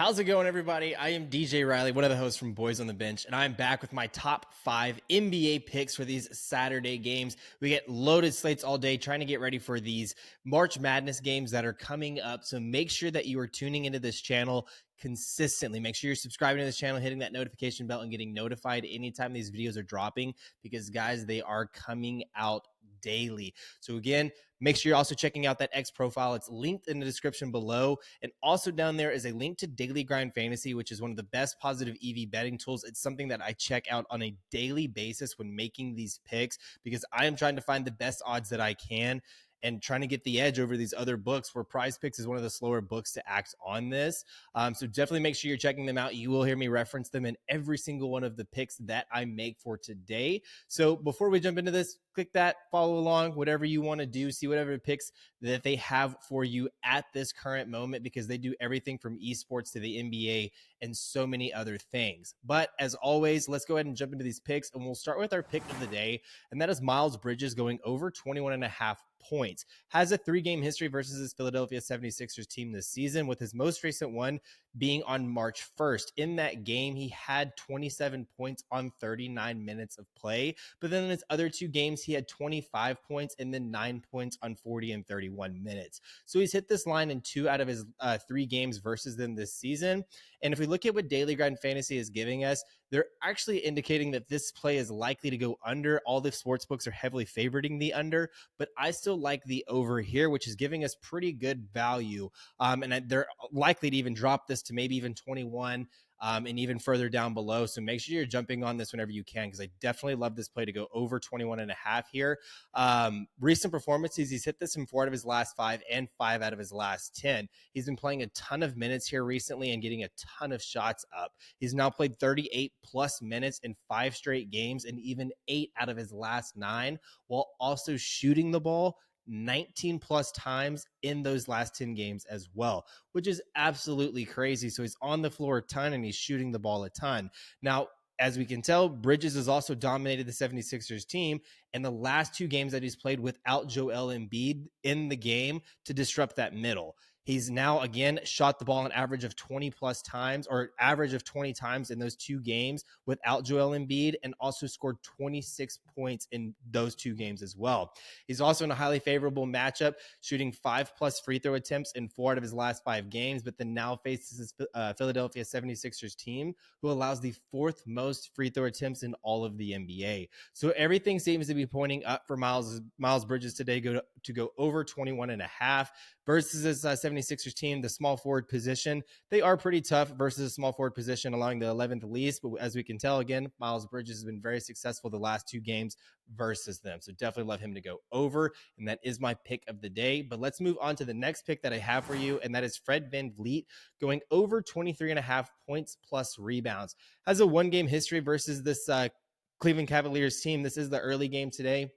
How's it going, everybody? I am DJ Riley, one of the hosts from Boys on the Bench, and I'm back with my top 5 NBA picks for these Saturday games. We get loaded slates all day trying to get ready for these March Madness games that are coming up. So make sure that you are tuning into this channel consistently. Make sure you're subscribing to this channel, hitting that notification bell, and getting notified anytime these videos are dropping because, guys, they are coming out daily. So again, make sure you're also checking out that X profile. It's linked in the description below. And also down there is a link to Daily Grind Fantasy, which is one of the best positive EV betting tools. It's something that I check out on a daily basis when making these picks because I am trying to find the best odds that I can and trying to get the edge over these other books where PrizePicks is one of the slower books to act on this. So definitely make sure you're checking them out. You will hear me reference them in every single one of the picks that I make for today. So before we jump into this, click that, follow along, whatever you want to do, see whatever picks that they have for you at this current moment because they do everything from esports to the NBA and so many other things. But as always, let's go ahead and jump into these picks, and we'll start with our pick of the day, and that is Miles Bridges going over 21.5 points. Has a 3-game history versus his Philadelphia 76ers team this season, with his most recent one being on March 1st. In that game, he had 27 points on 39 minutes of play, but then in his other 2 games, he had 25 points and then 9 points on 40 and 31 minutes. So he's hit this line in 2 out of his 3 games versus them this season. And if we look at what Daily Grind Fantasy is giving us, they're actually indicating that this play is likely to go under. All the sports books are heavily favoriting the under, but I still like the over here, which is giving us pretty good value. And they're likely to even drop this to maybe even 21 and even further down below. So make sure you're jumping on this whenever you can because I definitely love this play to go over 21.5 here. Recent performances, he's hit this in 4 out of his last 5 and 5 out of his last 10. He's been playing a ton of minutes here recently and getting a ton of shots up. He's now played 38 plus minutes in 5 straight games and even 8 out of his last 9 while also shooting the ball 19 plus times in those last 10 games as well, which is absolutely crazy. So he's on the floor a ton and he's shooting the ball a ton. Now, as we can tell, Bridges has also dominated the 76ers team in the last 2 games that he's played without Joel Embiid in the game to disrupt that middle. He's now, again, shot the ball an average of 20 plus times or average of 20 times in those 2 games without Joel Embiid and also scored 26 points in those 2 games as well. He's also in a highly favorable matchup, shooting 5 plus free throw attempts in 4 out of his last 5 games, but then now faces his Philadelphia 76ers team, who allows the 4th most free throw attempts in all of the NBA. So everything seems to be pointing up for Miles Bridges today to go over 21.5 versus his 76ers team, the small forward position. They are pretty tough versus a small forward position, allowing the 11th least. But as we can tell, again, Miles Bridges has been very successful the last 2 games versus them. So definitely love him to go over. And that is my pick of the day. But let's move on to the next pick that I have for you. And that is Fred VanVleet going over 23.5 points plus rebounds. Has a 1-game history versus this Cleveland Cavaliers team. This is the early game today.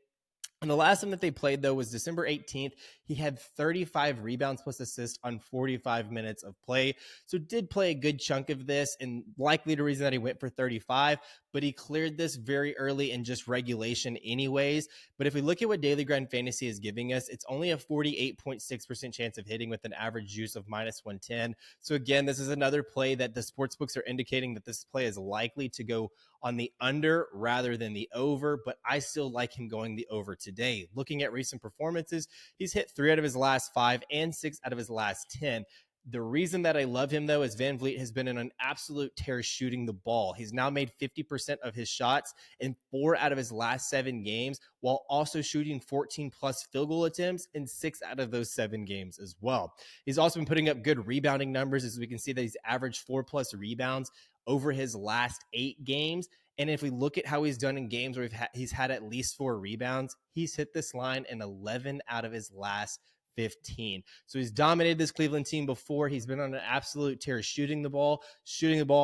And the last time that they played, though, was December 18th. He had 35 rebounds plus assists on 45 minutes of play. So did play a good chunk of this, and likely the reason that he went for 35, but he cleared this very early in just regulation anyways. But if we look at what Daily Grind Fantasy is giving us, it's only a 48.6% chance of hitting with an average juice of minus 110. So again, this is another play that the sportsbooks are indicating that this play is likely to go on the under rather than the over, but I still like him going the over today. Looking at recent performances, he's hit 3 out of his last 5 and 6 out of his last 10. The reason that I love him, though, is VanVleet has been in an absolute tear shooting the ball. He's now made 50% of his shots in 4 out of his last 7 games, while also shooting 14 plus field goal attempts in 6 out of those 7 games as well. He's also been putting up good rebounding numbers, as we can see that he's averaged 4 plus rebounds over his last 8 games. And if we look at how he's done in games where he's had at least 4 rebounds, he's hit this line in 11 out of his last 15. So he's dominated this Cleveland team before. He's been on an absolute tear shooting the ball,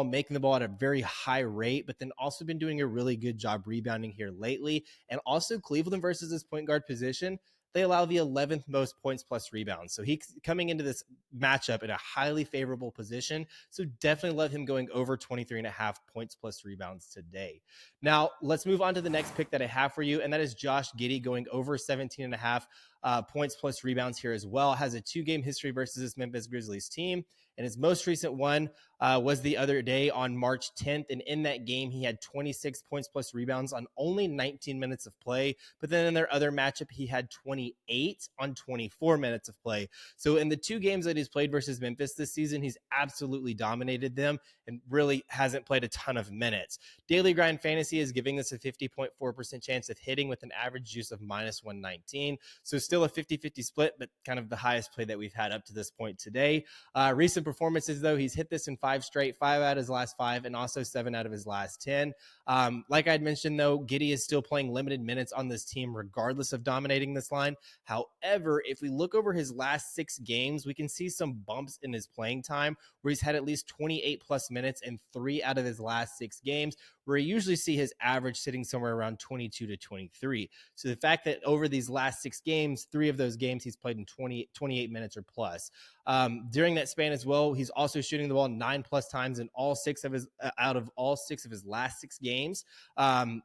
making the ball at a very high rate, but then also been doing a really good job rebounding here lately. And also Cleveland versus his point guard position, they allow the 11th most points plus rebounds. So he's coming into this matchup in a highly favorable position. So definitely love him going over 23.5 points plus rebounds today. Now let's move on to the next pick that I have for you. And that is Josh Giddey going over 17.5 points plus rebounds here as well. Has a 2-game history versus this Memphis Grizzlies team. And his most recent one was the other day on March 10th. And in that game, he had 26 points plus rebounds on only 19 minutes of play. But then in their other matchup, he had 28 on 24 minutes of play. So in the 2 games that he's played versus Memphis this season, he's absolutely dominated them and really hasn't played a ton of minutes. Daily Grind Fantasy is giving us a 50.4% chance of hitting with an average juice of minus 119. So still a 50-50 split, but kind of the highest play that we've had up to this point today. Recent performances, though, he's hit this in 5 straight, 5 out of his last 5, and also 7 out of his last 10. Like I'd mentioned, though, Giddey is still playing limited minutes on this team, regardless of dominating this line. However, if we look over his last 6 games, we can see some bumps in his playing time where he's had at least 28 plus minutes in 3 out of his last 6 games, where you usually see his average sitting somewhere around 22 to 23. So the fact that over these last 6 games, 3 of those games he's played in 28 minutes or plus. During that span as well, he's also shooting the ball 9 plus times in all 6 of his out of all 6 of his last 6 games,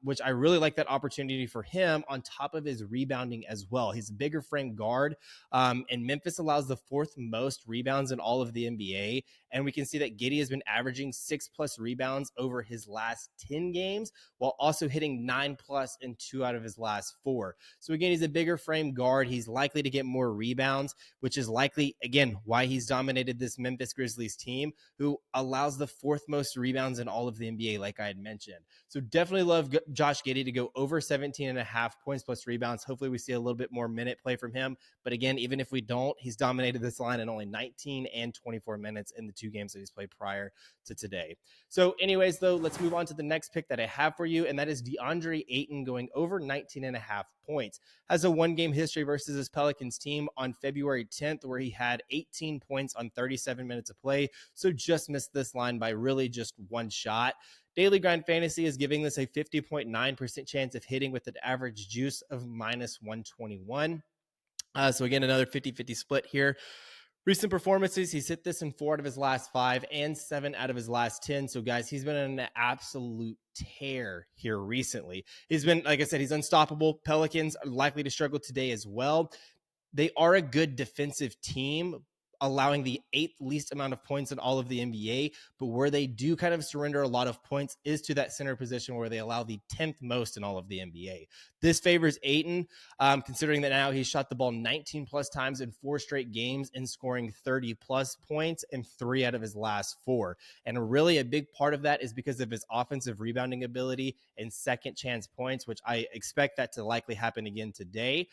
which I really like that opportunity for him on top of his rebounding as well. He's a bigger frame guard, and Memphis allows the 4th most rebounds in all of the NBA. And we can see that Giddey has been averaging 6 plus rebounds over his last 10 games, while also hitting 9 plus in 2 out of his last 4. So again, he's a bigger frame guard. He's likely to get more rebounds, which is likely, again, why he's dominated this Memphis Grizzlies team, who allows the 4th most rebounds in all of the NBA, like I had mentioned. So definitely love Josh Giddey to go over 17.5 points plus rebounds. Hopefully we see a little bit more minute play from him. But again, even if we don't, he's dominated this line in only 19 and 24 minutes in the 2 games that he's played prior to today. So anyways, though, let's move on to the next pick that I have for you, and that is DeAndre Ayton going over 19.5 points. Has a 1-game history versus his Pelicans team on February 10th, where he had 18 points on 37 minutes of play. So just missed this line by really just 1 shot. Daily Grind Fantasy is giving this a 50.9% chance of hitting with an average juice of minus 121. So again, another 50-50 split here. Recent performances, he's hit this in 4 out of his last 5 and 7 out of his last 10. So guys, he's been on an absolute tear here recently. He's been, like I said, he's unstoppable. Pelicans are likely to struggle today as well. They are a good defensive team, allowing the 8th least amount of points in all of the NBA, but where they do kind of surrender a lot of points is to that center position, where they allow the 10th most in all of the NBA. This favors Ayton, considering that now he's shot the ball 19 plus times in 4 straight games and scoring 30 plus points in 3 out of his last 4. And really a big part of that is because of his offensive rebounding ability and second chance points, which I expect that to likely happen again today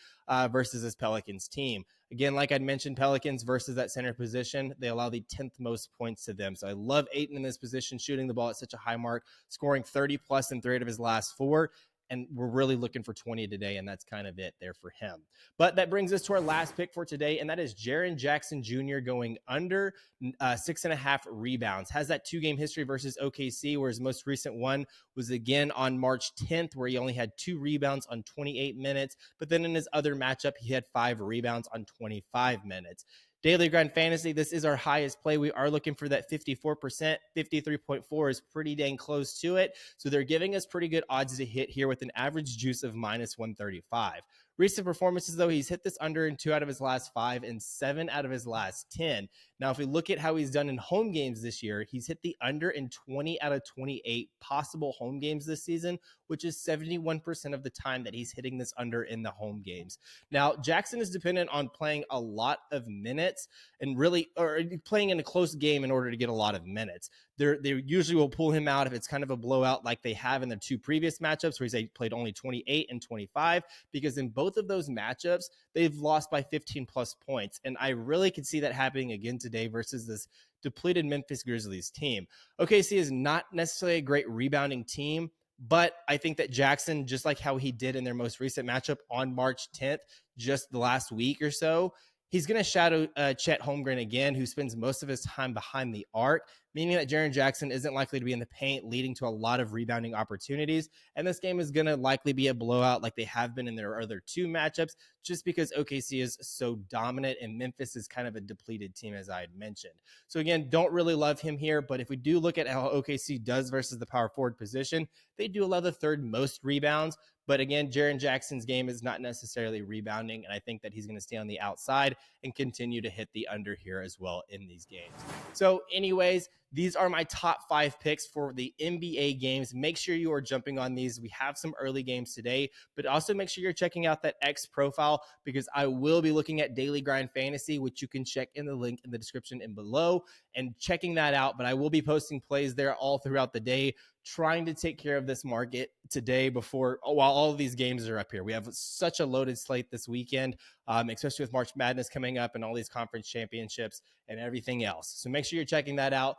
versus his Pelicans team. Again, like I'd mentioned, Pelicans versus that center position, they allow the 10th most points to them. So I love Ayton in this position, shooting the ball at such a high mark, scoring 30 plus in 3 out of his last 4. And we're really looking for 20 today, and that's kind of it there for him. But that brings us to our last pick for today, and that is Jaren Jackson Jr. going under 6.5 rebounds. Has that 2-game history versus OKC, where his most recent one was again on March 10th, where he only had 2 rebounds on 28 minutes. But then in his other matchup, he had 5 rebounds on 25 minutes. Daily Grind Fantasy, this is our highest play. We are looking for that 54%. 53.4 is pretty dang close to it. So they're giving us pretty good odds to hit here with an average juice of minus 135. Recent performances, though, he's hit this under in 2 out of his last 5 and 7 out of his last 10. Now, if we look at how he's done in home games this year, he's hit the under in 20 out of 28 possible home games this season, which is 71% of the time that he's hitting this under in the home games. Now, Jackson is dependent on playing a lot of minutes and really, or playing in a close game in order to get a lot of minutes. They usually will pull him out if it's kind of a blowout like they have in their 2 previous matchups, where he's played only 28 and 25, because in both of those matchups, they've lost by 15 plus points. And I really could see that happening again today versus this depleted Memphis Grizzlies team. OKC is not necessarily a great rebounding team, but I think that Jackson, just like how he did in their most recent matchup on March 10th, just the last week or so, he's going to shadow Chet Holmgren again, who spends most of his time behind the arc. meaning that Jaren Jackson isn't likely to be in the paint, leading to a lot of rebounding opportunities. And this game is going to likely be a blowout like they have been in their other two matchups, just because OKC is so dominant and Memphis is kind of a depleted team, as I had mentioned. So again, don't really love him here, but if we do look at how OKC does versus the power forward position, they do allow the third most rebounds. But again, Jaren Jackson's game is not necessarily rebounding, and I think that he's going to stay on the outside and continue to hit the under here as well in these games. So anyways, these are my top 5 picks for the NBA games. Make sure you are jumping on these. We have some early games today, but also make sure you're checking out that X profile because I will be looking at Daily Grind Fantasy, which you can check in the link in the description and below and checking that out. But I will be posting plays there all throughout the day, trying to take care of this market today while all of these games are up here. We have such a loaded slate this weekend, especially with March Madness coming up and all these conference championships and everything else. So make sure you're checking that out.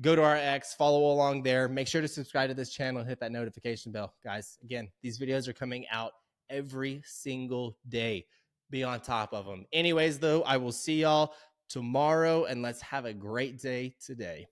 Go to our X, follow along there. Make sure to subscribe to this channel and hit that notification bell. Guys, again, these videos are coming out every single day. Be on top of them. Anyways, though, I will see y'all tomorrow, and let's have a great day today.